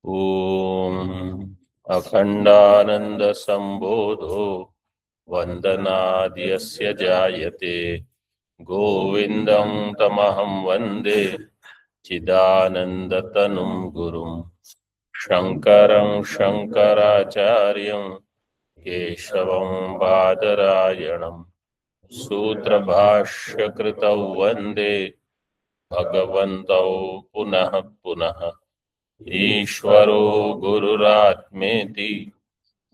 ॐ अखण्डानन्दसम्बोधो वन्दनाद्यस्य जायते गोविन्दं तमहं वन्दे चिदानन्दतनुं गुरुं शङ्करं शङ्कराचार्यं केशवं बादरायणं सूत्रभाष्यकृतौ वन्दे भगवन्तौ पुनः पुनः ईश्वरो गुरुरात्मेति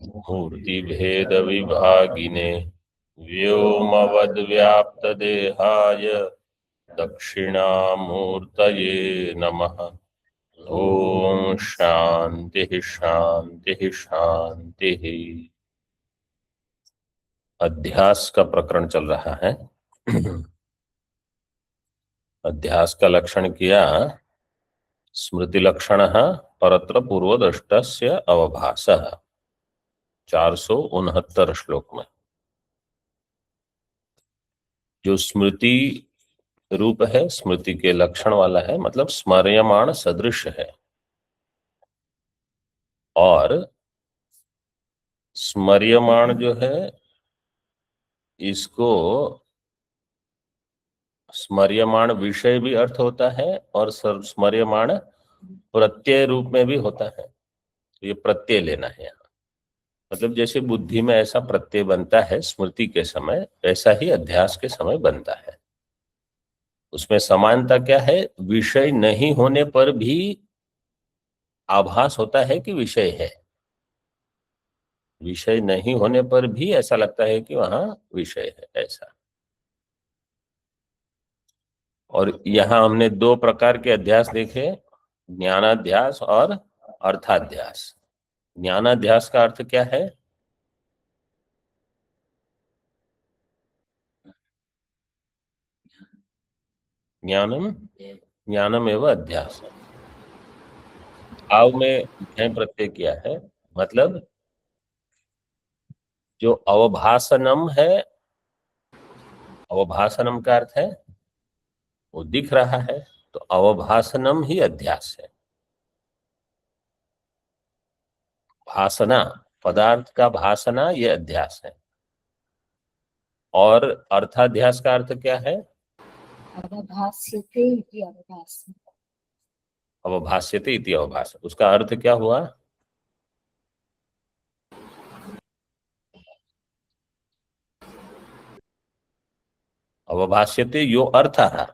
मूर्तिभेदविभागिने व्योमवद्व्याप्तदेहाय दक्षिणामूर्तये नमः। ओम शांति शांति शांति। अध्यास का प्रकरण चल रहा है। अध्यास का लक्षण किया स्मृति लक्षण परत्र पूर्वदृष्टस्य अवभासः 469 श्लोक में। जो स्मृति रूप है, स्मृति के लक्षण वाला है, मतलब स्मर्यमाण सदृश है। और स्मर्यमाण जो है, इसको स्मर्यमाण विषय भी अर्थ होता है और स्मर्यमाण प्रत्यय रूप में भी होता है। ये प्रत्यय लेना है यहाँ। मतलब जैसे बुद्धि में ऐसा प्रत्यय बनता है स्मृति के समय, वैसा ही अध्यास के समय बनता है। उसमें समानता क्या है? विषय नहीं होने पर भी आभास होता है कि विषय है। विषय नहीं होने पर भी ऐसा लगता है कि वहां विषय है, ऐसा। और यहाँ हमने दो प्रकार के अध्यास देखे, ज्ञानाध्यास और अर्थाध्यास। ज्ञानाध्यास का अर्थ क्या है? ज्ञानम ज्ञानम एवं अध्यास। भाव में भय प्रत्यय किया है, मतलब जो अवभासनम है, अवभासनम का अर्थ है वो दिख रहा है, तो अवभासनम ही अध्यास है। भासना, पदार्थ का भासना, ये अध्यास है। और अर्थाध्यास का अर्थ क्या है? अवभास्यते इति अवभास। अवभास्यते इति अवभास। उसका अर्थ क्या हुआ? अवभास्यते यो अर्थ है।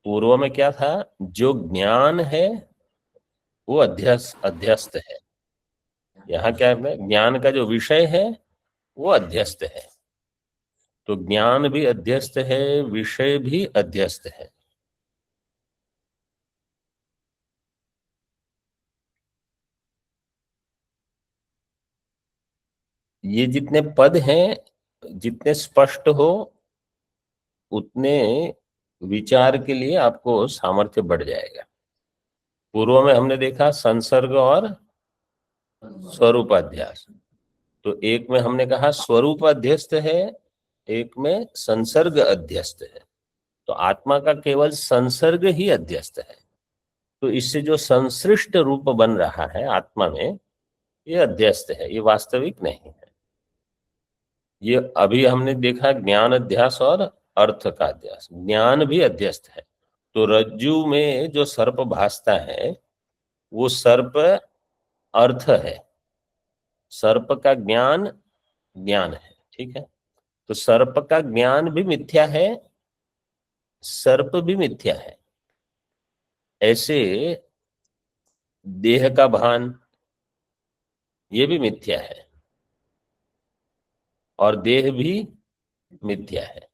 पूर्व में क्या था? जो ज्ञान है वो अध्यस्त है। यहाँ क्या है? ज्ञान का जो विषय है वो अध्यस्त है। तो ज्ञान भी अध्यस्त है, विषय भी अध्यस्त है। ये जितने पद हैं, जितने स्पष्ट हो उतने विचार के लिए आपको सामर्थ्य बढ़ जाएगा। पूर्व में हमने देखा संसर्ग और स्वरूपाध्यास। तो एक में हमने कहा स्वरूप अध्यस्त है, एक में संसर्ग अध्यस्त है। तो आत्मा का केवल संसर्ग ही अध्यस्त है। तो इससे जो संसृष्ट रूप बन रहा है आत्मा में, ये अध्यस्त है, ये वास्तविक नहीं है। ये अभी हमने देखा ज्ञान अध्यास और अर्थ का अध्यास। ज्ञान भी अध्यस्त है। तो रज्जु में जो सर्प भासता है वो सर्प अर्थ है, सर्प का ज्ञान ज्ञान है। ठीक है? तो सर्प का ज्ञान भी मिथ्या है, सर्प भी मिथ्या है। ऐसे देह का भान, ये भी मिथ्या है, और देह भी मिथ्या है।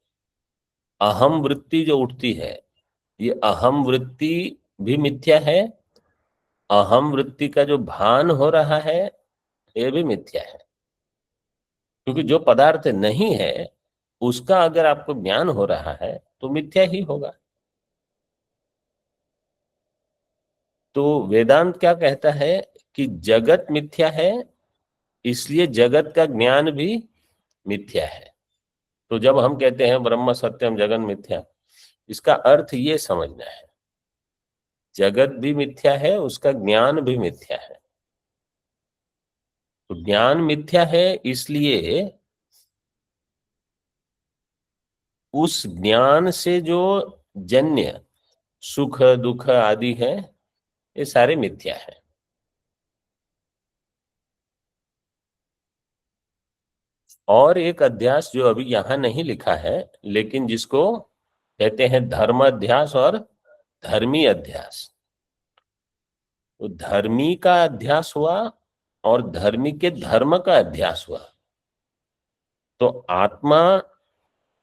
अहम वृत्ति जो उठती है, ये अहम वृत्ति भी मिथ्या है। अहम वृत्ति का जो भान हो रहा है ये भी मिथ्या है। क्योंकि जो पदार्थ नहीं है उसका अगर आपको ज्ञान हो रहा है तो मिथ्या ही होगा। तो वेदांत क्या कहता है कि जगत मिथ्या है, इसलिए जगत का ज्ञान भी मिथ्या है। तो जब हम कहते हैं ब्रह्म सत्यम जगन मिथ्या, इसका अर्थ ये समझना है जगत भी मिथ्या है, उसका ज्ञान भी मिथ्या है। तो ज्ञान मिथ्या है, इसलिए उस ज्ञान से जो जन्य सुख दुख आदि है, ये सारे मिथ्या है। और एक अध्यास जो अभी यहां नहीं लिखा है, लेकिन जिसको कहते हैं धर्म अध्यास और धर्मी अध्यास। तो धर्मी का अध्यास हुआ और धर्मी के धर्म का अध्यास हुआ। तो आत्मा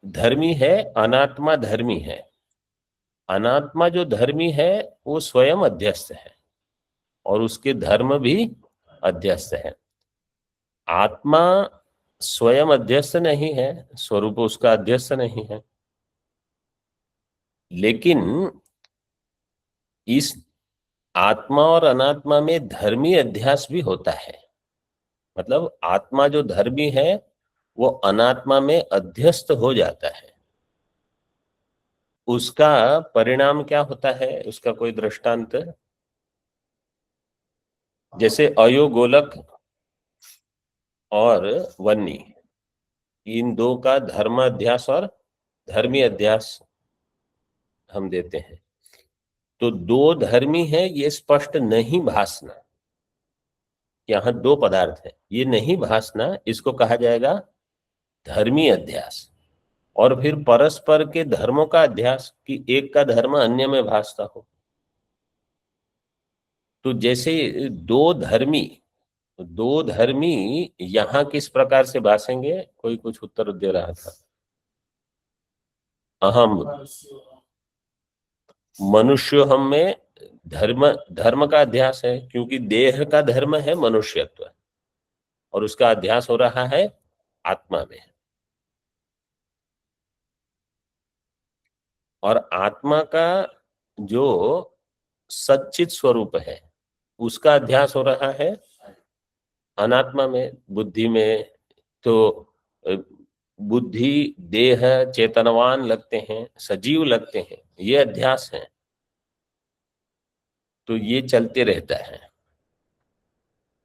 धर्मी है, अनात्मा धर्मी है। अनात्मा जो धर्मी है वो स्वयं अध्यस्त है और उसके धर्म भी अध्यस्त है। आत्मा स्वयं अध्यस्त नहीं है, स्वरूप उसका अध्यस्त नहीं है, लेकिन इस आत्मा और अनात्मा में धर्मी अध्यास भी होता है। मतलब आत्मा जो धर्मी है वो अनात्मा में अध्यस्त हो जाता है। उसका परिणाम क्या होता है, उसका कोई दृष्टांत? जैसे अयोगोलक और वन्नी, इन दो का धर्म अध्यास और धर्मी अध्यास हम देते हैं। तो दो धर्मी है ये स्पष्ट नहीं भासना, यहाँ दो पदार्थ है ये नहीं भासना, इसको कहा जाएगा धर्मी अध्यास। और फिर परस्पर के धर्मों का अध्यास, कि एक का धर्म अन्य में भासता हो। तो जैसे दो धर्मी यहाँ किस प्रकार से भासेंगे, कोई कुछ उत्तर दे रहा था। अहम मनुष्य हम में धर्म धर्म का अध्यास है, क्योंकि देह का धर्म है मनुष्यत्व और उसका अध्यास हो रहा है आत्मा में। और आत्मा का जो सच्चित स्वरूप है उसका अध्यास हो रहा है अनात्मा में, बुद्धि में। तो अ, बुद्धि देह चेतनवान लगते हैं, सजीव लगते हैं, ये अध्यास है। तो ये चलते रहता है।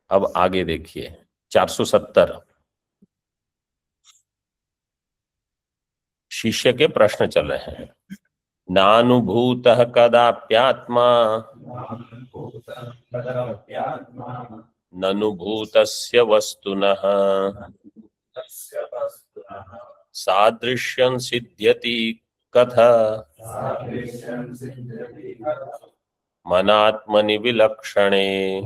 अब आगे देखिए 470 शिष्य के प्रश्न चल रहे हैं। नानुभूतः कदाप्यात्मा ननुभूतस्य वस्तुनः सादृश्यं सिद्ध्यति कथ मनात्मनि विलक्षणे।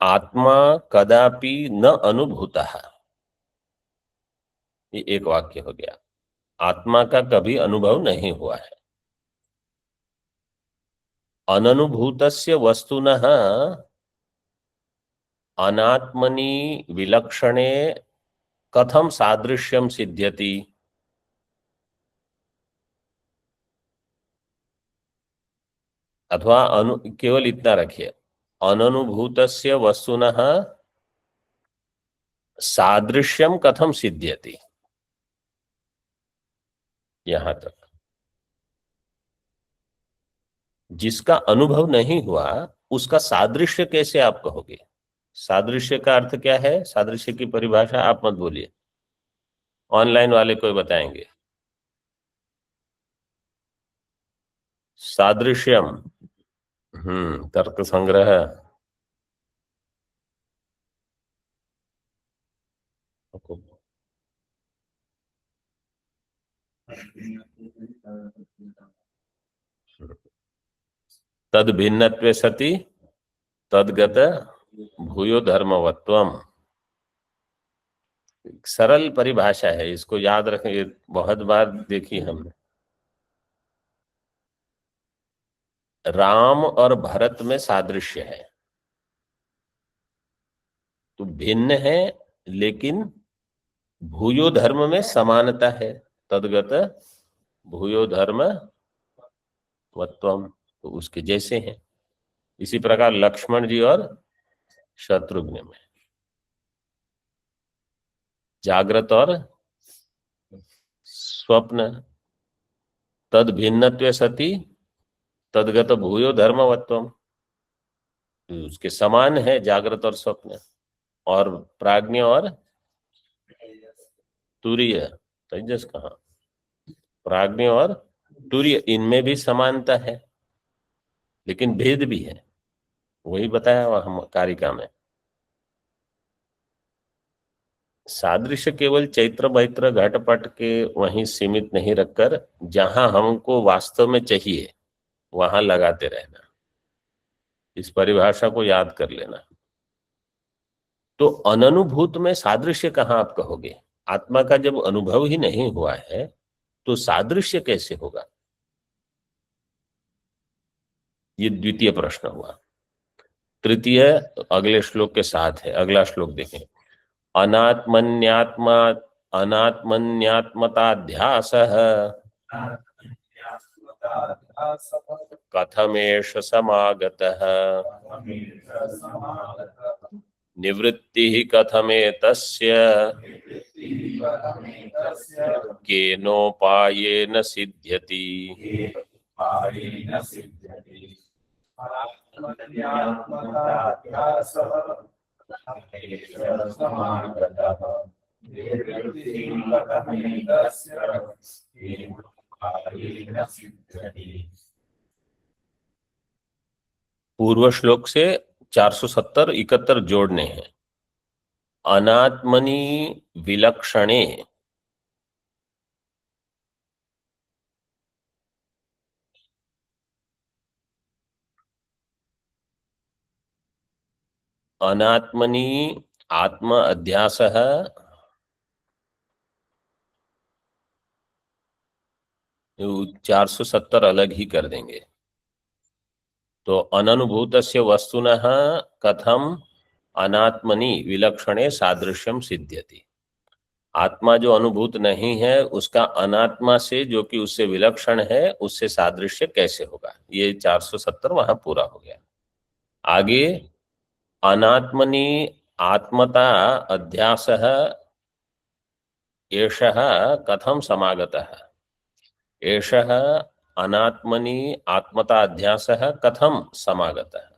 आत्मा कदापि न अनुभूतः, ये एक वाक्य हो गया। आत्मा का कभी अनुभव नहीं हुआ है। अननुभूतस्य वस्तुनः अनात्मनि विलक्षणे कथम सादृश्यम सिद्ध्यति। अथवा केवल इतना रखिए, अननुभूतस्य वस्तुनः सादृश्यम कथम सिद्ध्यति, यहां तक। जिसका अनुभव नहीं हुआ उसका सादृश्य कैसे आप कहोगे? सादृश्य का अर्थ क्या है? सादृश्य की परिभाषा आप मत बोलिए, ऑनलाइन वाले कोई बताएंगे। सादृश्यम, तर्क संग्रह। तद भिन्नत्वे सति तदगत भूयो धर्मवत्वम। सरल परिभाषा है, इसको याद रखेंगे, बहुत बार देखी हमने। राम और भरत में सादृश्य है, तो भिन्न है, लेकिन भूयो धर्म में समानता है। तदगत भूयो धर्म वत्वम, तो उसके जैसे हैं। इसी प्रकार लक्ष्मण जी और शत्रुघ्न में जागृत और स्वप्न तद भिन्नत्वे सति तदगत भूयो धर्मवत्वम, उसके समान है जागृत और स्वप्न। और प्राज्ञ और तुरीय, तेजस कहाँ, प्राज्ञ और तुरीय, इनमें भी समानता है लेकिन भेद भी है, वही बताया वह हम कारिका में। सादृश्य केवल चैत्र मैत्र घटपट के वहीं सीमित नहीं रखकर जहां हमको वास्तव में चाहिए वहां लगाते रहना, इस परिभाषा को याद कर लेना। तो अननुभूत में सादृश्य कहाँ आप कहोगे? आत्मा का जब अनुभव ही नहीं हुआ है तो सादृश्य कैसे होगा? ये द्वितीय प्रश्न हुआ। तृतीय अगले श्लोक के साथ है, अगला श्लोक देखें। अनात्मन्यात्मा अनात्मन्यात्मताध्यासः कथमेष समागतः निवृत्तिः कथमेतस्य केनोपायेन सिद्ध्यति। पूर्व श्लोक से 470 71 जोड़ने हैं। अनात्मनि विलक्षणे, अनात्मनि आत्म अध्यासः 470 अलग ही कर देंगे। तो अननुभूतस्य वस्तुनः कथम अनात्मनि विलक्षणे सादृश्यम सिद्ध्यति। आत्मा जो अनुभूत नहीं है उसका अनात्मा से जो कि उससे विलक्षण है उससे सादृश्य कैसे होगा, ये 470 वहां पूरा हो गया। आगे अनात्मनि आत्मता अध्यासः एषः कथम समागतः, एषः अनात्मनि आत्मता अध्यासः कथम समागतः।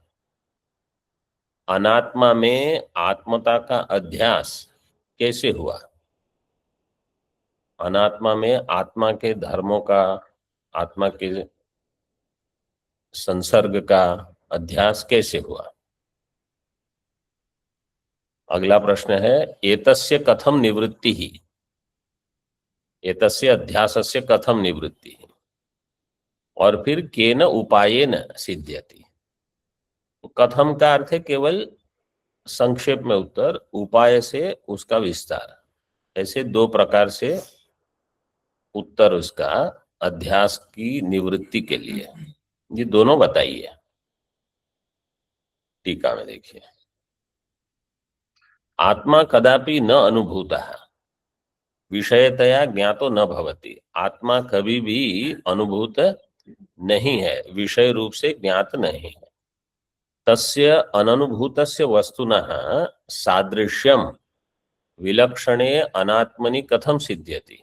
अनात्मा में आत्मता का अध्यास कैसे हुआ, अनात्मा में आत्मा के धर्मों का, आत्मा के संसर्ग का अध्यास कैसे हुआ। अगला प्रश्न है एतस्य कथम निवृत्ति ही, एतस्य अध्यासस्य कथम निवृत्ति, और फिर केन उपायेन सिद्ध्यति। कथम का अर्थ है केवल संक्षेप में उत्तर, उपाय से उसका विस्तार। ऐसे दो प्रकार से उत्तर उसका अध्यास की निवृत्ति के लिए, ये दोनों बताइए। टीका में देखिए, आत्मा कदापि न अनुभूतः विषयतया ज्ञातो न भवति। आत्मा कभी भी अनुभूत नहीं है, विषय रूप से ज्ञात नहीं है। तस्य अननुभूतस्य वस्तुनः सादृश्यम विलक्षणे अनात्मनि कथम सिद्ध्यति।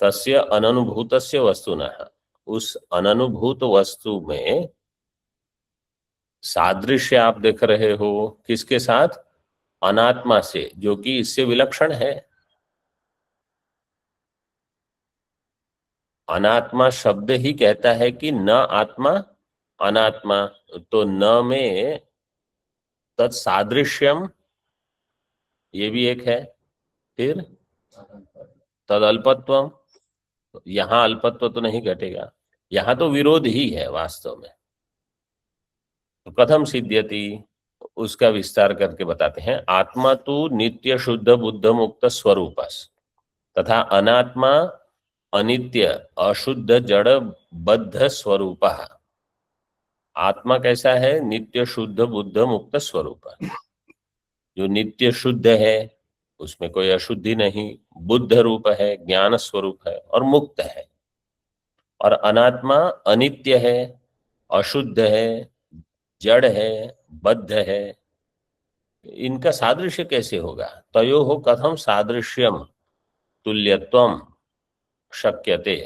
तस्य अननुभूतस्य वस्तुनः, उस अननुभूत वस्तु में सादृश्य आप देख रहे हो किसके साथ, अनात्मा से जो कि इससे विलक्षण है। अनात्मा शब्द ही कहता है कि न आत्मा अनात्मा, तो न में तत्सादृश्यम ये भी एक है। फिर तद अल्पत्वम, यहां अल्पत्व तो नहीं घटेगा, यहां तो विरोध ही है वास्तव में। तो कथम सिद्ध्यति, उसका विस्तार करके बताते हैं। आत्मा तो नित्य शुद्ध बुद्ध मुक्त स्वरूप तथा अनात्मा अनित्य अशुद्ध जड़ बद्ध स्वरूप। आत्मा कैसा है, नित्य शुद्ध बुद्ध मुक्त स्वरूप, जो नित्य शुद्ध है, उसमें कोई अशुद्धि नहीं, बुद्ध रूप है, ज्ञान स्वरूप है और मुक्त है। और अनात्मा अनित्य है, अशुद्ध है, जड़ है, बद्ध है। इनका सादृश्य कैसे होगा? तयोः कथम सादृश्यम तुल्यत्वम शक्यते।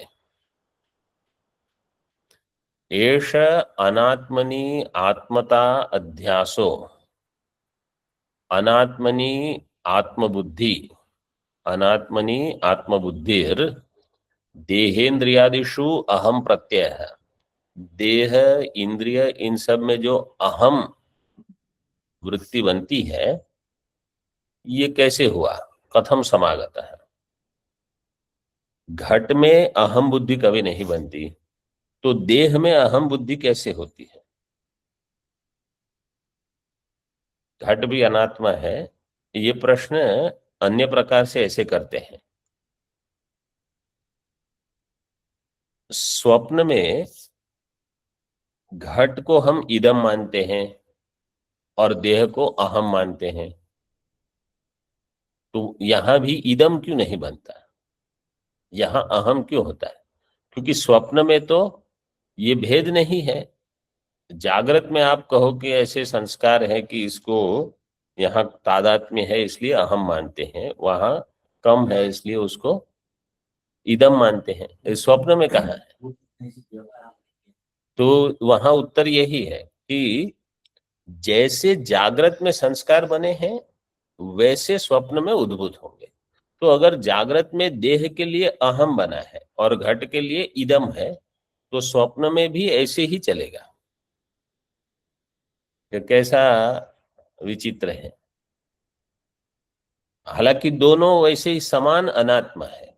एष अनात्मनि आत्मता अध्यासो, अनात्मनि आत्मबुद्धि, अनात्मनि आत्मबुद्धिर देहेन्द्रियादिषु अहम प्रत्यय। देह, इंद्रिय, इन सब में जो अहम वृत्ति बनती है, ये कैसे हुआ? कथम समागत है। घट में अहम बुद्धि कभी नहीं बनती, तो देह में अहम बुद्धि कैसे होती है? घट भी अनात्मा है। ये प्रश्न अन्य प्रकार से ऐसे करते हैं। स्वप्न में घट को हम इदम मानते हैं और देह को अहम मानते हैं, तो यहां भी इदम क्यों नहीं बनता? यहां अहम क्यों होता है? क्योंकि स्वप्न में तो ये भेद नहीं है। जागृत में आप कहो कि ऐसे संस्कार है कि इसको यहाँ तादात्म्य है इसलिए अहम मानते हैं, वहां कम है इसलिए उसको इदम मानते हैं। इस स्वप्न में कहाँ है? तो वहां उत्तर यही है कि जैसे जागृत में संस्कार बने हैं वैसे स्वप्न में उद्भूत होंगे। तो अगर जागृत में देह के लिए अहम बना है और घट के लिए इदम है, तो स्वप्न में भी ऐसे ही चलेगा। कि कैसा विचित्र है। हालांकि दोनों वैसे ही समान अनात्मा है।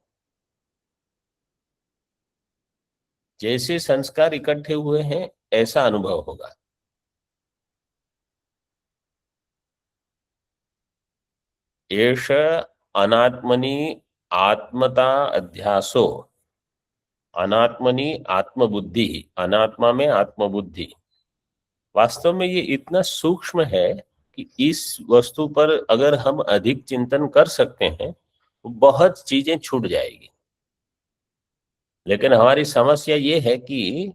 जैसे संस्कार इकट्ठे हुए हैं ऐसा अनुभव होगा। एष अनात्मनि आत्मता अध्यासो, अनात्मनि आत्मबुद्धि, अनात्मा में आत्मबुद्धि। वास्तव में ये इतना सूक्ष्म है कि इस वस्तु पर अगर हम अधिक चिंतन कर सकते हैं तो बहुत चीजें छूट जाएगी। लेकिन हमारी समस्या ये है कि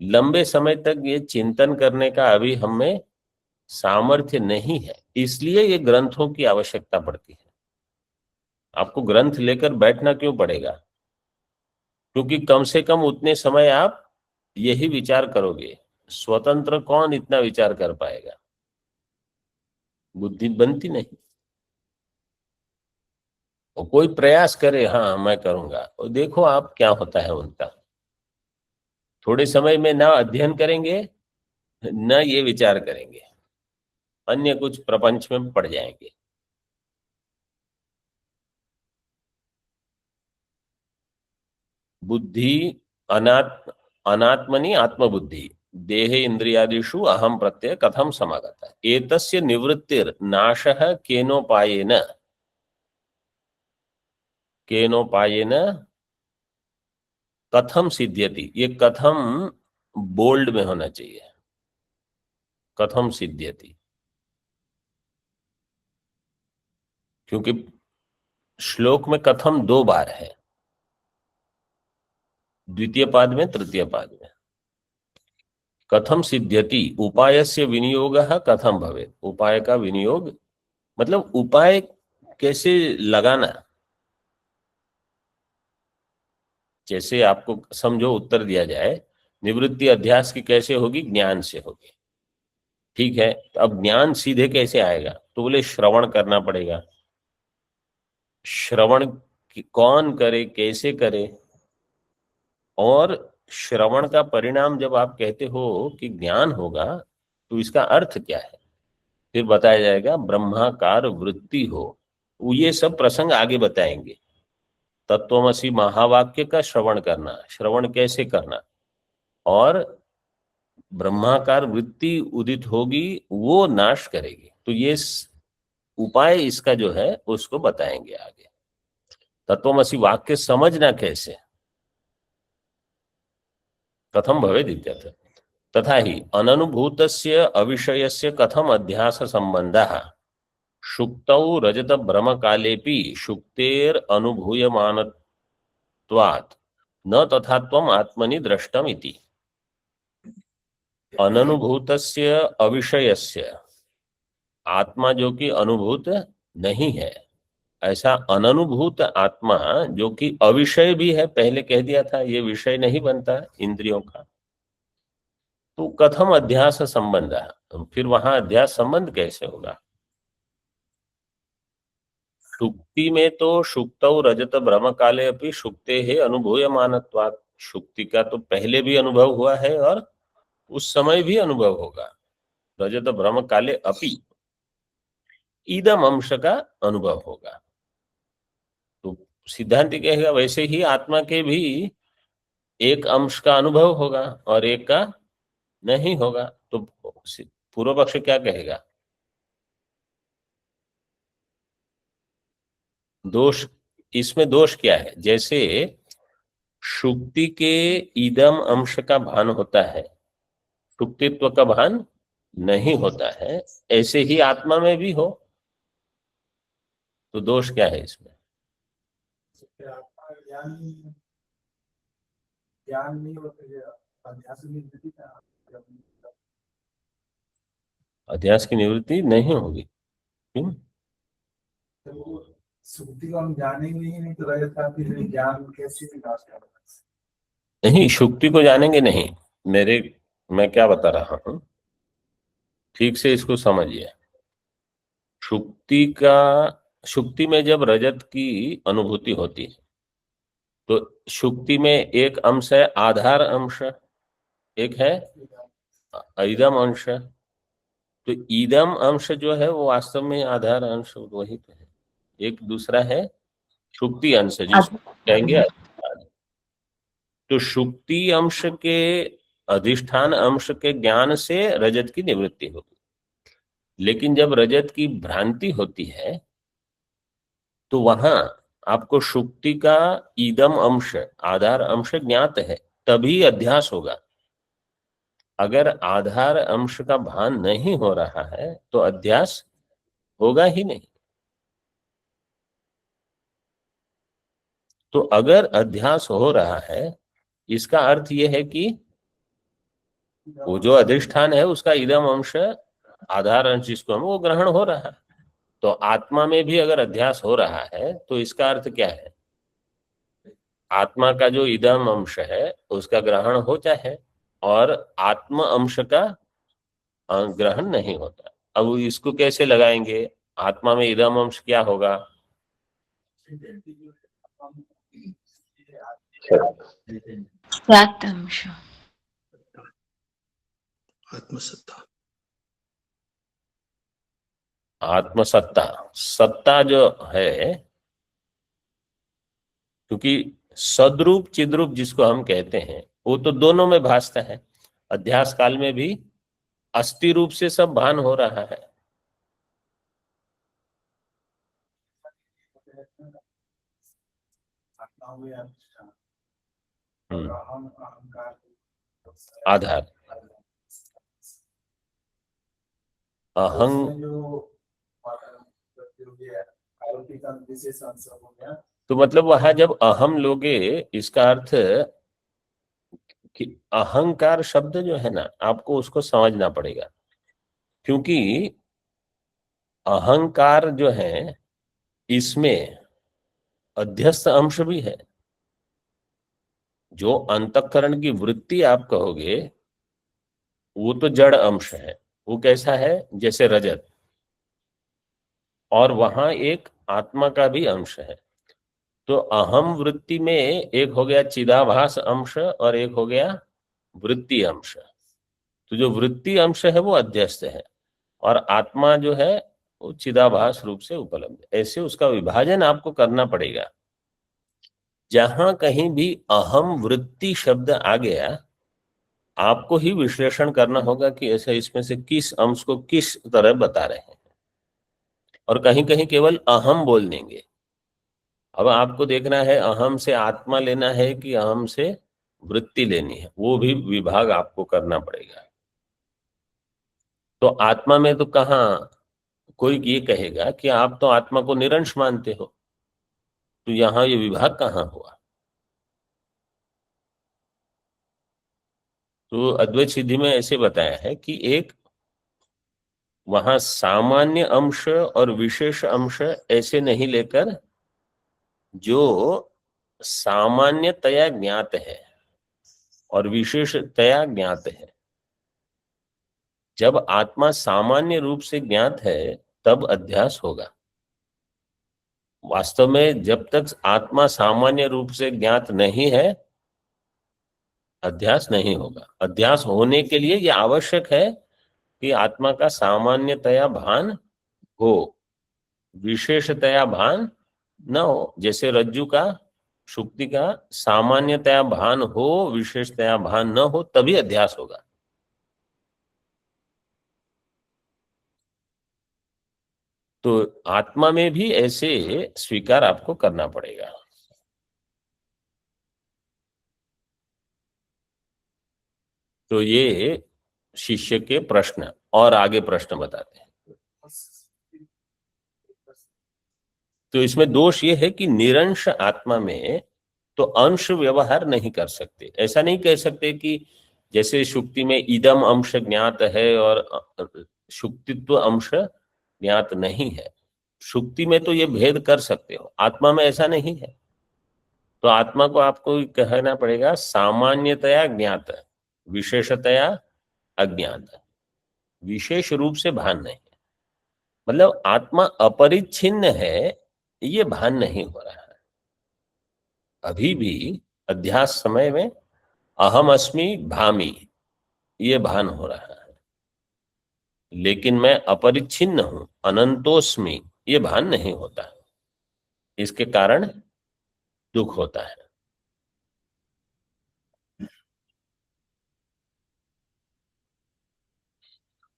लंबे समय तक ये चिंतन करने का अभी हमें सामर्थ्य नहीं है, इसलिए ये ग्रंथों की आवश्यकता पड़ती है। आपको ग्रंथ लेकर बैठना क्यों पड़ेगा? क्योंकि कम से कम उतने समय आप यही विचार करोगे। स्वतंत्र कौन इतना विचार कर पाएगा? बुद्धि बनती नहीं। और कोई प्रयास करे, हाँ मैं करूंगा, और देखो आप क्या होता है उनका। थोड़े समय में ना अध्ययन करेंगे न ये विचार करेंगे, अन्य कुछ प्रपंच में पड़ जाएंगे। बुद्धि अनात्मनि आत्मबुद्धि देहे इंद्रियादिषु अहम प्रत्यय कथम समागतः। एतस्य निवृत्तिर नाशः केनोपायेन, केनोपायेन कथम सिद्ध्यति। ये कथम बोल्ड में होना चाहिए। कथम सिद्ध्यति, क्योंकि श्लोक में कथम दो बार है, द्वितीय पाद में तृतीय पाद में। कथम सिद्ध्यति उपायस्य विनियोगः कथम भवेत्। उपाय का विनियोग मतलब उपाय कैसे लगाना। जैसे आपको समझो उत्तर दिया जाए निवृत्ति अध्यास की कैसे होगी? ज्ञान से होगी। ठीक है, तो अब ज्ञान सीधे कैसे आएगा? तो बोले श्रवण करना पड़ेगा। श्रवण कौन करे, कैसे करे? और श्रवण का परिणाम जब आप कहते हो कि ज्ञान होगा, तो इसका अर्थ क्या है? फिर बताया जाएगा ब्रह्माकार वृत्ति हो। ये सब प्रसंग आगे बताएंगे। तत्वमसि महावाक्य का श्रवण करना, श्रवण कैसे करना, और ब्रह्माकार वृत्ति उदित होगी वो नाश करेगी। तो ये उपाय इसका जो है उसको बताएंगे आगे। तत्वमसि वाक्य समझना कैसे, कथम भवेत् इत्यर्थ। तथा ही अननुभूतस्य अविषयस्य कथम अध्यास संबंधः शुक्तौ रजत भ्रम कालेपि शुक्तेर अनुभूयमानत्वात् न तथा त्वम आत्मनि दृष्टम इति। अननुभूतस्य अविषयस्य, आत्मा जो कि अनुभूत नहीं है, ऐसा अननुभूत आत्मा जो कि अविषय भी है, पहले कह दिया था ये विषय नहीं बनता इंद्रियों का, तो कथम अध्यास संबंध है, फिर वहां अध्यास संबंध कैसे होगा? सुक्ति में तो सुक्तौ रजत भ्रम काले अपनी सुक्ते है अनुभूयमानत्वात्, सुक्ति का तो पहले भी अनुभव हुआ है और उस समय भी अनुभव होगा। रजत भ्रम काले अपि ईदम अंश का अनुभव होगा। तो सिद्धांत कहेगा वैसे ही आत्मा के भी एक अंश का अनुभव होगा और एक का नहीं होगा। तो पूर्व पक्ष क्या कहेगा? दोष, इसमें दोष क्या है? जैसे सुक्ति के ईदम अंश का भान होता है, सुक्तित्व का भान नहीं होता है, ऐसे ही आत्मा में भी हो, तो दोष क्या है इसमें? ज्ञान नहीं होता, अध्यास की निवृत्ति नहीं होगी। क्यों? तो सुक्ति को हम जानेंगे ही नहीं तो रजत का फिर ज्ञान कैसे विकास करेगा? नहीं, सुक्ति को जानेंगे नहीं। मैं क्या बता रहा हूं, ठीक से इसको समझिए। सुक्ति में जब रजत की अनुभूति होती है तो सुक्ति में एक अंश है आधार अंश, एक है ईदम अंश। तो ईदम अंश जो है वो वास्तव में आधार अंश वही तो है, एक दूसरा है सुक्ति अंश जिसको कहेंगे अधिष्ठान। तो सुक्ति अंश के अधिष्ठान अंश के ज्ञान से रजत की निवृत्ति होगी। लेकिन जब रजत की भ्रांति होती है तो वहां आपको सुक्ति का ईदम अंश, आधार अंश ज्ञात है, तभी अध्यास होगा। अगर आधार अंश का भान नहीं हो रहा है तो अध्यास होगा ही नहीं। तो अगर अध्यास हो रहा है, इसका अर्थ यह है कि वो जो अधिष्ठान है उसका इदम अंश, आधार अंश जिसको हम, वो ग्रहण हो रहा है। तो आत्मा में भी अगर अध्यास हो रहा है तो इसका अर्थ क्या है? आत्मा का जो इदम अंश है उसका ग्रहण होता है और आत्म अंश का ग्रहण नहीं होता। अब इसको कैसे लगाएंगे? आत्मा में इदम अंश क्या होगा? अंश, आत्मसत्ता। आत्मसत्ता, सत्ता जो है, क्योंकि सद्रूप चिद्रूप जिसको हम कहते हैं वो तो दोनों में भासता है। अध्यास काल में भी अस्थि रूप से सब भान हो रहा है। आधार अहं, तो मतलब वहां जब अहम लोगे, इसका अर्थ कि अहंकार शब्द जो है ना, आपको उसको समझना पड़ेगा। क्योंकि अहंकार जो है इसमें अध्यस्त अंश भी है। जो अंतःकरण की वृत्ति आप कहोगे वो तो जड़ अंश है। वो कैसा है? जैसे रजत। और वहां एक आत्मा का भी अंश है। तो अहम वृत्ति में एक हो गया चिदाभास अंश और एक हो गया वृत्ति अंश। तो जो वृत्ति अंश है वो अध्यस्त है और आत्मा जो है वो चिदाभास रूप से उपलब्ध है। ऐसे उसका विभाजन आपको करना पड़ेगा। जहां कहीं भी अहम वृत्ति शब्द आ गया, आपको ही विश्लेषण करना होगा कि ऐसा इसमें से किस अंश को किस तरह बता रहे हैं। और कहीं कहीं केवल अहम बोल देंगे। अब आपको देखना है अहम से आत्मा लेना है कि अहम से वृत्ति लेनी है, वो भी विभाग आपको करना पड़ेगा। तो आत्मा में तो कहाँ कोई ये कहेगा कि आप तो आत्मा को निरंश मानते हो, तो यहाँ ये विभाग कहाँ हुआ? तो अद्वैत सिद्धि में ऐसे बताया है कि एक वहां सामान्य अंश और विशेष अंश ऐसे नहीं लेकर जो सामान्यतया ज्ञात है और विशेषतया ज्ञात है। जब आत्मा सामान्य रूप से ज्ञात है तब अध्यास होगा। वास्तव में जब तक आत्मा सामान्य रूप से ज्ञात नहीं है अध्यास नहीं होगा। अध्यास होने के लिए यह आवश्यक है कि आत्मा का सामान्यतया भान हो, विशेषतया भान न हो। जैसे रज्जु का, शुक्ति का सामान्यतया भान हो, विशेषतया भान न हो, तभी अध्यास होगा। तो आत्मा में भी ऐसे स्वीकार आपको करना पड़ेगा। तो ये शिष्य के प्रश्न, और आगे प्रश्न बताते हैं। तो इसमें दोष ये है कि निरंश आत्मा में तो अंश व्यवहार नहीं कर सकते। ऐसा नहीं कह सकते कि जैसे शुक्ति में इदम अंश ज्ञात है और शुक्तित्व अंश ज्ञात नहीं है। शुक्ति में तो ये भेद कर सकते हो, आत्मा में ऐसा नहीं है। तो आत्मा को आपको कहना पड़ेगा सामान्यतया ज्ञात, विशेषतया अज्ञात, विशेष रूप से भान नहीं। मतलब आत्मा अपरिच्छिन्न है, ये भान नहीं हो रहा है। अभी भी अध्यास समय में अहम अस्मि भामी, ये भान हो रहा है। लेकिन मैं अपरिच्छिन्न हूं, अनंतोस्मि, ये भान नहीं होता। इसके कारण दुख होता है।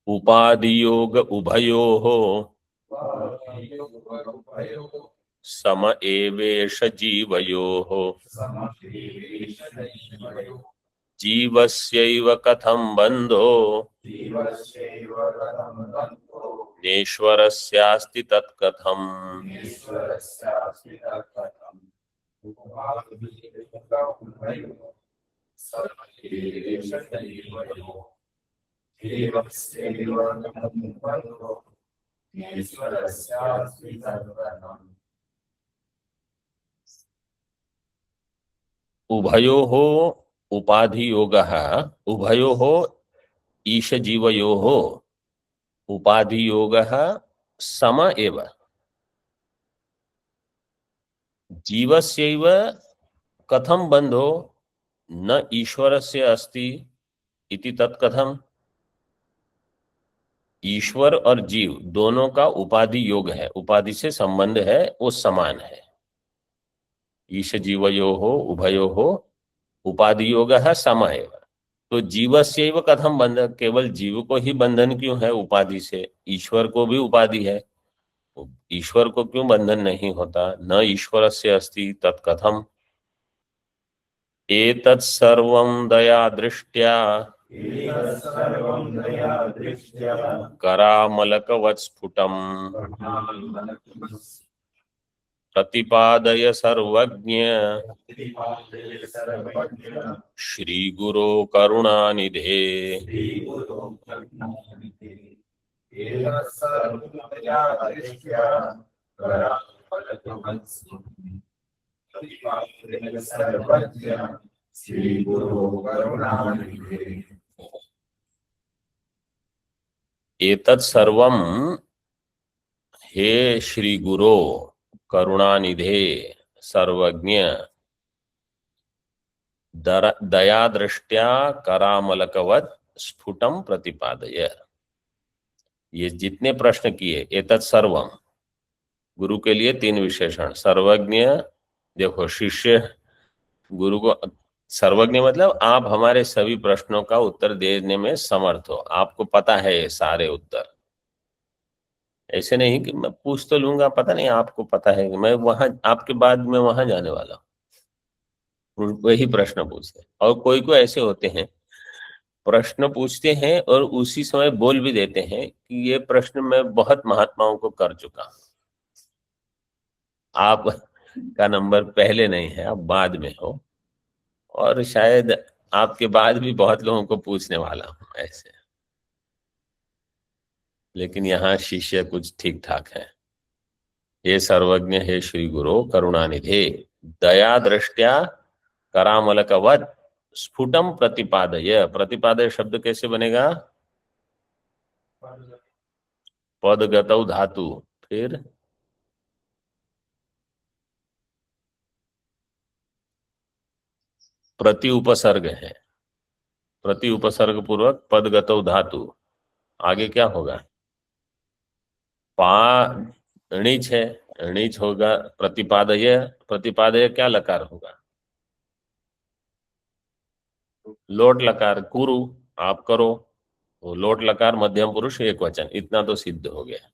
उपाधि योग उभयोः सम एवेश जीवयोः जीवस्यैव कथं बन्धो नेश्वरस्यास्ति तत्कथम्। उभयोः उपाधि योगः, उभयोः ईश जीवयोः उपाधि योगः सम एव जीवस्यैव कथं बंधो न ईश्वरस्य अस्ति इति तत्कथम्। ईश्वर और जीव दोनों का उपाधि योग है, उपाधि से संबंध है, वो समान है। ईश जीवयोः उभयोः उपाधि योग है सम एव। तो जीवस्यैव कथम बंधन, केवल जीव को ही बंधन क्यों है उपाधि से? ईश्वर को भी उपाधि है, ईश्वर को क्यों बंधन नहीं होता? न ईश्वरस्य अस्ति तत्कथम। एतत् सर्वं दया दृष्ट्या करामलकवत् स्फुटम् प्रतिपादय सर्वज्ञ श्री गुरो करुणानिधे। एतत् सर्वं हे श्री गुरो करुणानिधे सर्वज्ञ दया दृष्ट्या करामलकवत् स्फुटम प्रतिपादय। ये जितने प्रश्न किए, एतत् सर्वम, गुरु के लिए 3 विशेषण। सर्वज्ञ, देखो शिष्य गुरु को सर्वज्ञ मतलब आप हमारे सभी प्रश्नों का उत्तर देने में समर्थ हो, आपको पता है ये सारे उत्तर। ऐसे नहीं कि मैं पूछ तो लूंगा, पता नहीं आपको पता है कि मैं वहां आपके बाद में वहां जाने वाला हूँ, वही प्रश्न पूछते। और कोई को ऐसे होते हैं प्रश्न पूछते हैं और उसी समय बोल भी देते हैं कि ये प्रश्न मैं बहुत महात्माओं को कर चुका हूं, आप का नंबर पहले नहीं है, आप बाद में हो। और शायद आपके बाद भी बहुत लोगों को पूछने वाला हूं ऐसे, लेकिन यहाँ शिष्य कुछ ठीक ठाक है। हे सर्वज्ञ हे श्री गुरु करुणानिधे दया दृष्टया करामलकवत स्फुटम प्रतिपादय। प्रतिपादय शब्द कैसे बनेगा? पदगतौ धातु, फिर प्रति उपसर्ग है, प्रति उपसर्ग पूर्वक पदगतौ धातु, आगे क्या होगा? पा णिच है, णिच होगा प्रतिपादय, प्रतिपादय क्या लकार होगा? लोट लकार, कुरु आप करो, वो लोट लकार मध्यम पुरुष एक वचन, इतना तो सिद्ध हो गया।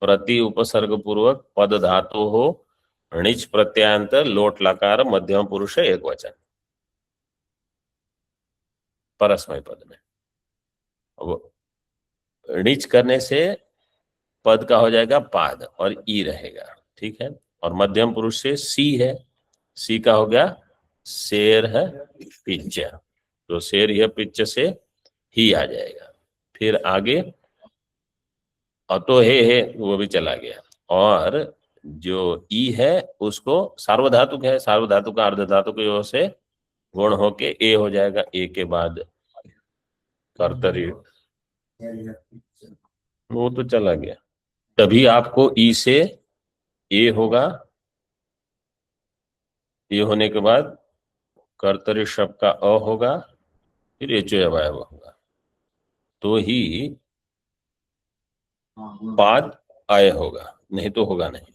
प्रति उपसर्ग पूर्वक पद धातु हो, णिच प्रत्यांत लोट लकार मध्यम पुरुष एक वचन परस्मय पद में। अब णिच करने से पद का हो जाएगा पाद और ई रहेगा, ठीक है। और मध्यम पुरुष से सी है, सी का हो गया शेर है पिच, तो शेर है पिच से ही आ जाएगा। फिर आगे अतो है वो भी चला गया, और जो ई है उसको सार्वधातुक है, सार्वधातुक का अर्ध धातु की ओर से गुण होके ए हो जाएगा, ए के बाद कर्तरी, वो तो चला गया। तभी आपको ई से ए होगा, ये होने के बाद कर्तरी शब्द का अ होगा, फिर एचो अवयव होगा, तो ही पाद आय होगा, नहीं तो होगा नहीं।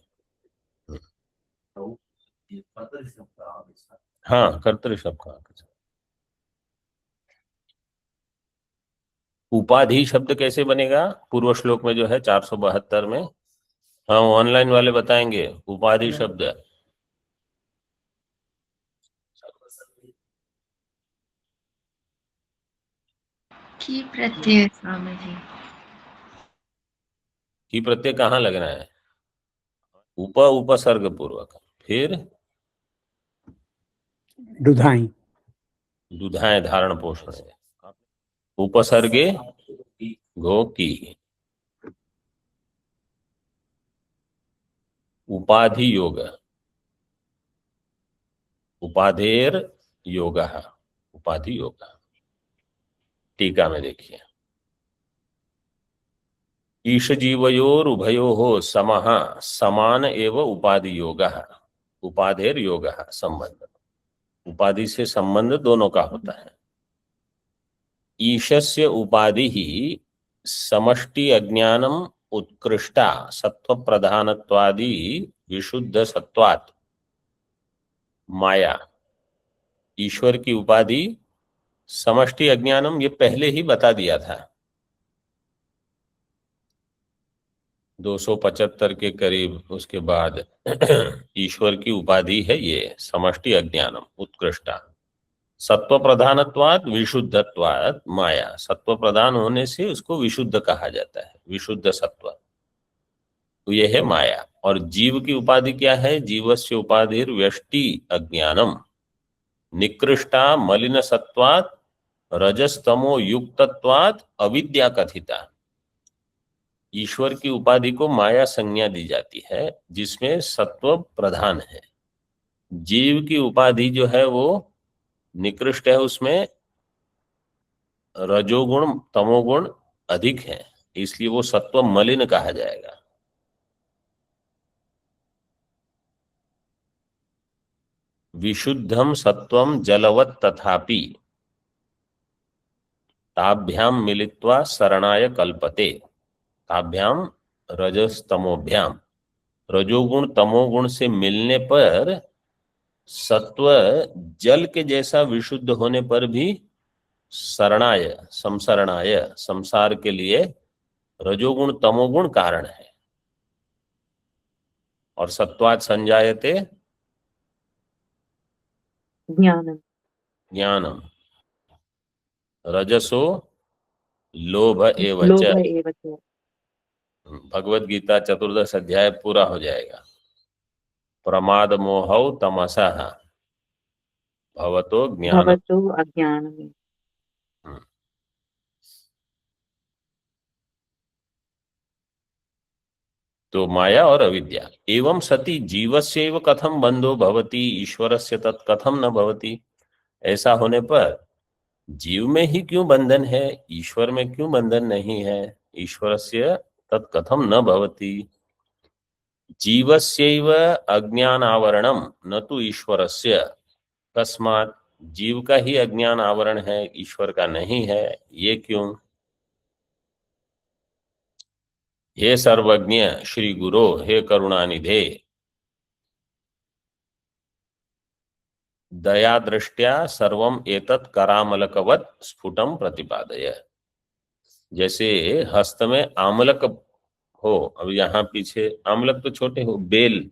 हाँ, कर्तरी शब्द का उपाधि शब्द कैसे बनेगा? पूर्व श्लोक में जो है 472 में, हाँ ऑनलाइन वाले बताएंगे उपाधि शब्द। की प्रत्यय स्वामी जी। की प्रत्यय कहाँ लगना है? उपसर्ग पूर्वक, फिर दुधाई, दुधाएं धारण पोषण है, उपसर्गे गो की, उपाधि योग, उपाधेर योग, उपाधि योग। टीका में देखिए, ईश जीवयोर उभयो हो समः समान एव उपाधि योग, उपाधेर योग संबंध, उपाधि से संबंध दोनों का होता है। ईशस्य उपाधि ही समष्टि अज्ञानम उत्कृष्टा सत्व प्रधानत्वादि विशुद्ध सत्वात् माया। ईश्वर की उपाधि समष्टि अज्ञानम, ये पहले ही बता दिया था, 275 के करीब उसके बाद ईश्वर की उपाधि है ये समष्टि अज्ञानम उत्कृष्टा सत्व प्रधानत्वाद विशुद्धत्वाद माया। सत्व प्रधान होने से उसको विशुद्ध कहा जाता है, विशुद्ध सत्व, तो यह है माया। और जीव की उपाधि क्या है? जीवस्य उपाधिर व्यष्टि अज्ञानम निकृष्टा मलिन सत्वात् रजस्तमो युक्तत्वात् अविद्या कथिता। ईश्वर की उपाधि को माया संज्ञा दी जाती है जिसमें सत्व प्रधान है। जीव की उपाधि जो है वो निकृष्ट है, उसमें रजोगुण तमोगुण अधिक है, इसलिए वो सत्व मलिन कहा जाएगा। विशुद्धम सत्वम जलवत तथापि ताभ्याम मिलित्वा शरणाय कल्पते। ताभ्याम रजस्तमोभ्याम, रजोगुण तमोगुण से मिलने पर सत्व जल के जैसा विशुद्ध होने पर भी शरणाय संसरणाय संसार के लिए रजोगुण तमोगुण कारण है। और सत्वात् संजायते ज्ञानम, ज्ञानम, रजसो लोभ एव च। लोभ एव च। भगवत गीता 14 अध्याय पूरा हो जाएगा। प्रमाद मोहौ तमसः, भवतो ज्ञान। भवतु अज्ञानम्। तो माया और अविद्या। एवं सति जीवस्यैव कथम बंधो भवति ईश्वरस्य तत् कथम न भवति। ऐसा होने पर जीव में ही क्यों बंधन है, ईश्वर में क्यों बंधन नहीं है। ईश्वरस्य तत् कथम न भवति। जीवस्यैव अज्ञान आवरणम न तो ईश्वरस्य। तस्मात् जीव का ही अज्ञान आवरण है, ईश्वर का नहीं है। ये क्यों। हे सर्वज्ञ श्री गुरो हे करुणानिधे दया दृष्टया सर्वम एतत् करामलकवत स्फुटम प्रतिपादय। जैसे हस्त में आमलक हो, अब यहाँ पीछे आमलक तो छोटे हो, बेल,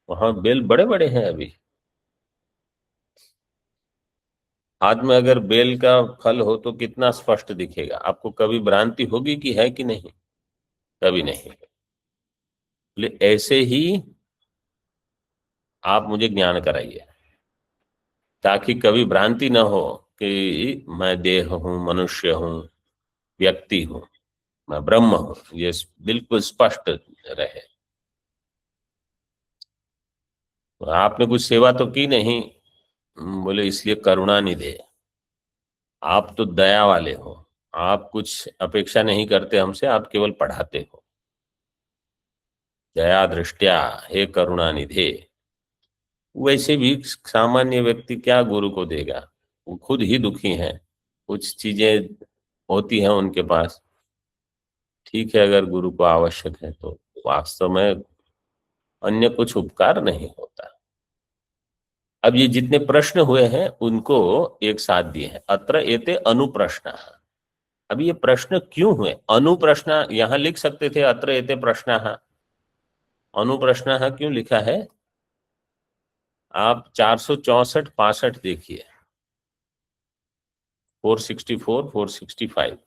वहां बेल बड़े बड़े हैं। अभी हाथ में अगर बेल का फल हो तो कितना स्पष्ट दिखेगा। आपको कभी भ्रांति होगी कि है कि नहीं, कभी नहीं। ऐसे ही आप मुझे ज्ञान कराइए ताकि कभी भ्रांति न हो कि मैं देह हूं, मनुष्य हूं, व्यक्ति हूं, मैं ब्रह्म हूं। ये बिल्कुल स्पष्ट रहे। आपने कुछ सेवा तो की नहीं, बोले इसलिए करुणा निधे। आप तो दया वाले हो, आप कुछ अपेक्षा नहीं करते हमसे, आप केवल पढ़ाते हो। दया दृष्टया हे करुणा निधे। वैसे भी सामान्य व्यक्ति क्या गुरु को देगा, वो खुद ही दुखी हैं, कुछ चीजें होती हैं उनके पास। ठीक है, अगर गुरु को आवश्यक है तो वास्तव में अन्य कुछ उपकार नहीं होता। अब ये जितने प्रश्न हुए हैं उनको एक साथ दिए हैं। अत्र एते अनुप्रश्न। अब ये प्रश्न क्यों हुए, अनुप्रश्न यहां लिख सकते थे, अत्र एते प्रश्न, अनुप्रश्न क्यों लिखा है। आप 464 65 देखिए, 464 465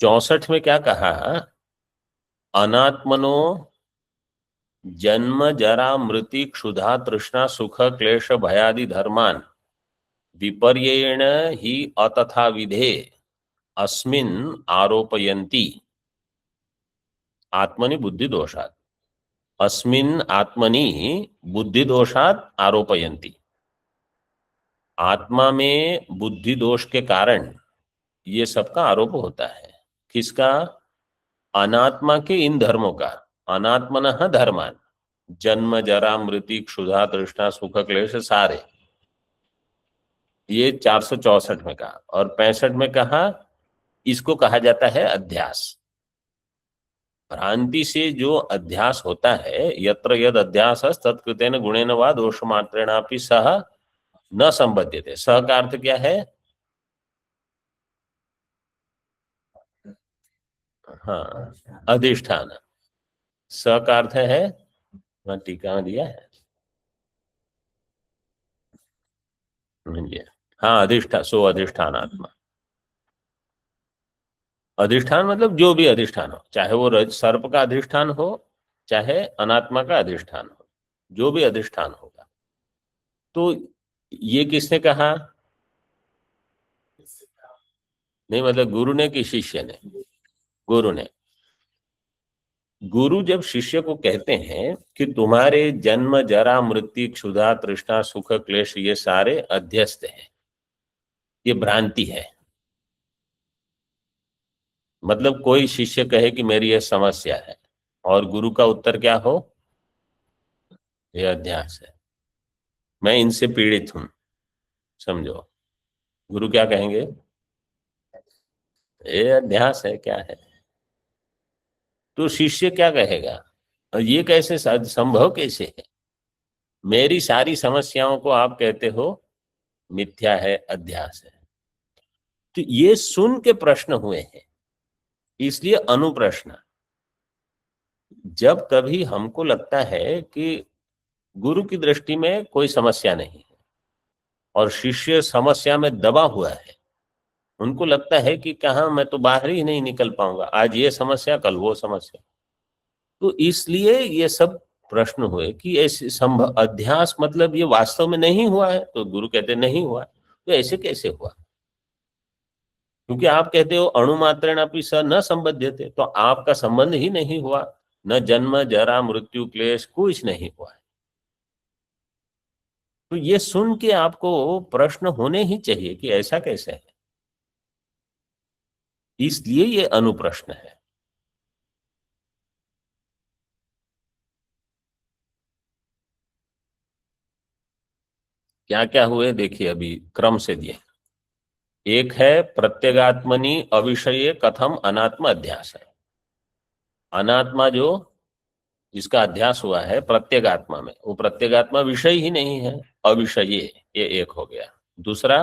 64 में क्या कहा, अनात्मनो जन्म जरा मृत्यु क्षुधा तृष्णा सुख क्लेश भयादि धर्मान विपर्येण ही अतथा विधे अस्मिन् आरोपयन्ति आत्मनि बुद्धि दोषात्। अस्मिन् आत्मनि बुद्धि दोषात् आरोपयन्ति। आत्मा में बुद्धि दोष के कारण ये सबका आरोप होता है। किसका, अनात्मा के इन धर्मों का। अनात्मनः धर्मान, जन्म जरा मृत्यु क्षुधा तृष्णा सुख क्लेश सारे, ये 464 में कहा। और 65 में कहा, इसको कहा जाता है अध्यास। भ्रांति से जो अध्यास होता है, यत्र यद अध्यास तत्कृतेन गुणेन वा दोष मात्रेणापि सह न संबध्यते। सह का अर्थ क्या है, हाँ, अधिष्ठान। स का अर्थ है, टीका में दिया है, हाँ, अधिष्ठान, सो अधिष्ठान आत्मा। अधिष्ठान मतलब जो भी अधिष्ठान हो, चाहे वो सर्प का अधिष्ठान हो, चाहे अनात्मा का अधिष्ठान हो, जो भी अधिष्ठान होगा। तो ये किसने कहा, नहीं मतलब गुरु ने कि शिष्य ने, गुरु ने। गुरु जब शिष्य को कहते हैं कि तुम्हारे जन्म जरा मृत्यु क्षुधा तृष्णा सुख क्लेश ये सारे अध्यस्त हैं, ये भ्रांति है। मतलब कोई शिष्य कहे कि मेरी यह समस्या है और गुरु का उत्तर क्या हो, यह अध्यास है, मैं इनसे पीड़ित हूं, समझो। गुरु क्या कहेंगे, ये अध्यास है, क्या है। तो शिष्य क्या कहेगा, और ये कैसे संभव कैसे है, मेरी सारी समस्याओं को आप कहते हो मिथ्या है, अध्यास है। तो ये सुन के प्रश्न हुए हैं, इसलिए अनुप्रश्न। जब कभी हमको लगता है कि गुरु की दृष्टि में कोई समस्या नहीं है और शिष्य समस्या में दबा हुआ है, उनको लगता है कि कहाँ मैं तो बाहर ही नहीं निकल पाऊंगा, आज ये समस्या कल वो समस्या, तो इसलिए ये सब प्रश्न हुए कि ऐसे संभव अध्यास मतलब ये वास्तव में नहीं हुआ है, तो गुरु कहते नहीं हुआ, तो ऐसे कैसे हुआ? क्योंकि आप कहते हो अणुमात्रेण अपि स न संबध्यते, तो आपका संबंध ही नहीं हुआ, न जन्म जरा मृत्यु क्लेश कुछ नहीं हुआ है। तो ये सुन के आपको प्रश्न होने ही चाहिए कि ऐसा कैसे है, इसलिए ये अनुप्रश्न है। क्या क्या हुए देखिए, अभी क्रम से दिए। एक है प्रत्यगात्मनि अविषये कथम अनात्म अध्यास है। अनात्मा जो जिसका अध्यास हुआ है प्रत्यगात्मा में, वो प्रत्यगात्मा विषय ही नहीं है, अविषये, ये एक हो गया। दूसरा,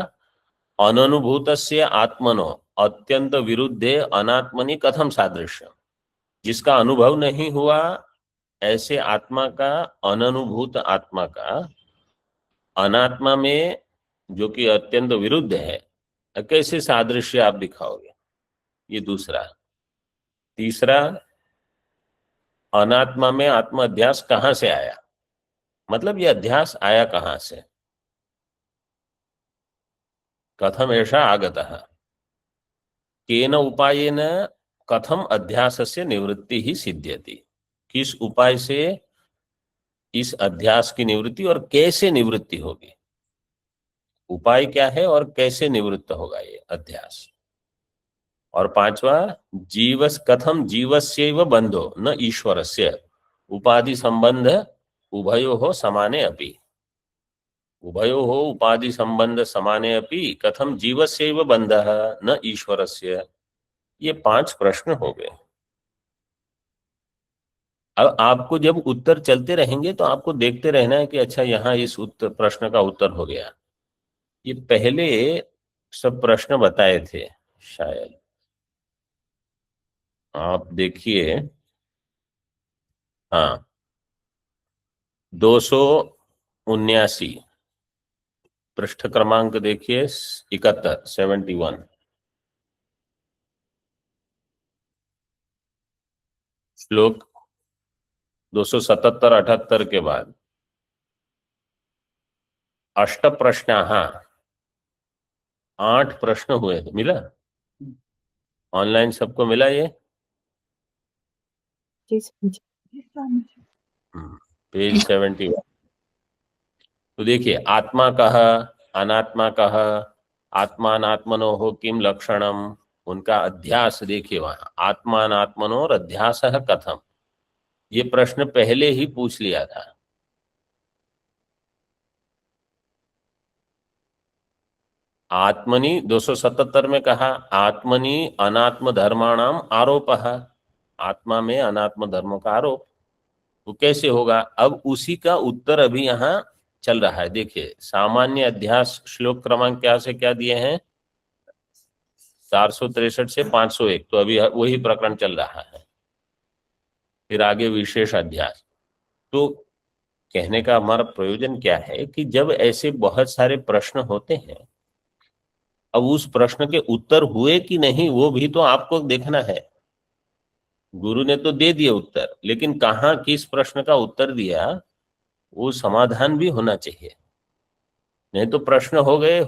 अननुभूतस्य आत्मनो अत्यंत विरुद्धे अनात्मनि कथम सादृश्य, जिसका अनुभव नहीं हुआ ऐसे आत्मा का, अननुभूत आत्मा का अनात्मा में जो कि अत्यंत विरुद्ध है, कैसे सादृश्य आप दिखाओगे? ये दूसरा। तीसरा, अनात्मा में आत्म अध्यास कहां से आया, मतलब ये अध्यास आया कहां से, कथम ऐसा आगतः, केन उपायेन कथम अध्यासस्य निवृत्ति ही सिद्ध्यति, किस उपाय से इस अध्यास की निवृत्ति और कैसे निवृत्ति होगी, उपाय क्या है और कैसे निवृत्त होगा ये अध्यास। और पांचवा, जीवस कथम जीवस्यैव बंधो न ईश्वरस्य उपाधि संबंध उभयोः समाने अपि, उभयोः उपाधि संबंध समाने अपि कथम जीवस्यैव बंधः न ईश्वरस्य। ये 5 प्रश्न हो गए। अब आपको जब उत्तर चलते रहेंगे तो आपको देखते रहना है कि अच्छा यहाँ इस उत्तर प्रश्न का उत्तर हो गया। ये पहले सब प्रश्न बताए थे शायद, आप देखिए। हाँ, 279 पृष्ठ क्रमांक देखिए, 71 श्लोक 277-78 के बाद 8 प्रश्न, 8 प्रश्न हुए। मिला ऑनलाइन सबको, मिला ये? पेज 71। तो देखिए, आत्मा कह अनात्मा कह आत्मानात्मनो हो किम लक्षणम, उनका अध्यास देखिए वहां, आत्मानात्मनो और अध्यास कथम, ये प्रश्न पहले ही पूछ लिया था। आत्मनि 277 में कहा आत्मनि अनात्म धर्माणाम आरोप, आत्मा में अनात्म धर्मों का आरोप, वो कैसे होगा? अब उसी का उत्तर अभी यहाँ चल रहा है। देखिए, सामान्य अध्यास श्लोक क्रमांक क्या से क्या दिए हैं, 463 से 501, तो अभी वही प्रकरण चल रहा है। फिर आगे विशेष अध्यास। तो कहने का हमारा प्रयोजन क्या है कि जब ऐसे बहुत सारे प्रश्न होते हैं, अब उस प्रश्न के उत्तर हुए कि नहीं वो भी तो आपको देखना है। गुरु ने तो दे दिए उत्तर, लेकिन कहाँ किस प्रश्न का उत्तर दिया वो समाधान भी होना चाहिए। नहीं तो प्रश्न हो गए,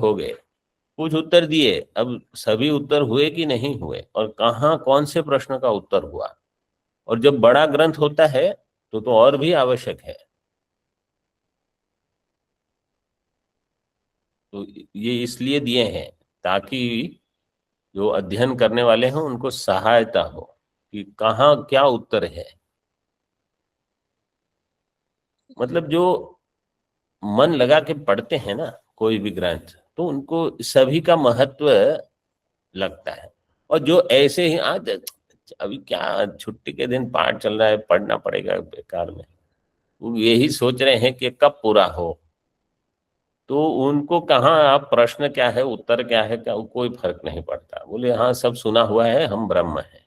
कुछ उत्तर दिए, अब सभी उत्तर हुए कि नहीं हुए, और कहाँ कौन से प्रश्न का उत्तर हुआ। और जब बड़ा ग्रंथ होता है तो और भी आवश्यक है। तो ये इसलिए दिए हैं ताकि जो अध्ययन करने वाले हैं उनको सहायता हो कि कहाँ क्या उत्तर है। मतलब जो मन लगा के पढ़ते हैं ना कोई भी ग्रंथ, तो उनको सभी का महत्व लगता है। और जो ऐसे ही आज अभी क्या छुट्टी के दिन पाठ चल रहा है, पढ़ना पड़ेगा बेकार में, वो यही सोच रहे हैं कि कब पूरा हो, तो उनको कहाँ आप प्रश्न क्या है उत्तर क्या है क्या कोई फर्क नहीं पड़ता। बोले हाँ सब सुना हुआ है, हम ब्रह्म हैं,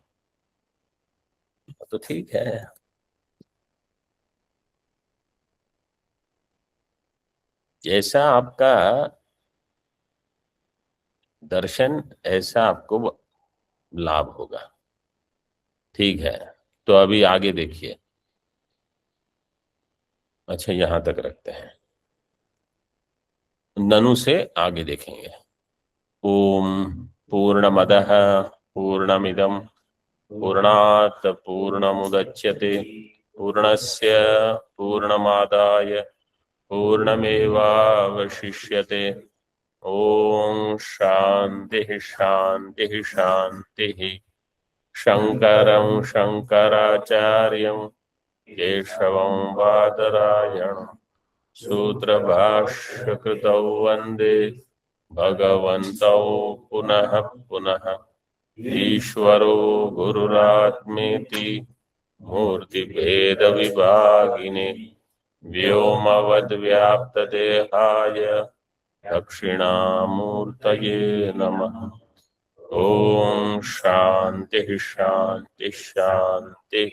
तो ठीक है। जैसा आपका दर्शन ऐसा आपको लाभ होगा। ठीक है, तो अभी आगे देखिए। अच्छा, यहां तक रखते हैं, ननु से आगे देखेंगे। ओम पूर्णमदः पूर्णमिदं पूर्णात् पूर्णमुदच्यते पूर्णस्य पूर्णमादाय पूर्णमेवावशिष्यते। ओम शांति शांति शांति। शंकरं शंकराचार्यं केशवं बादरायणं सूत्रभाष्यकृतौ वन्दे भगवन्तौ पुनः पुनः। ईश्वरो गुरुरात्मेति मूर्तिभेदविभागिने व्योमवद्व्याप्तदेहाय दक्षिणामूर्तये नमः। ओम शांति शांति शांति।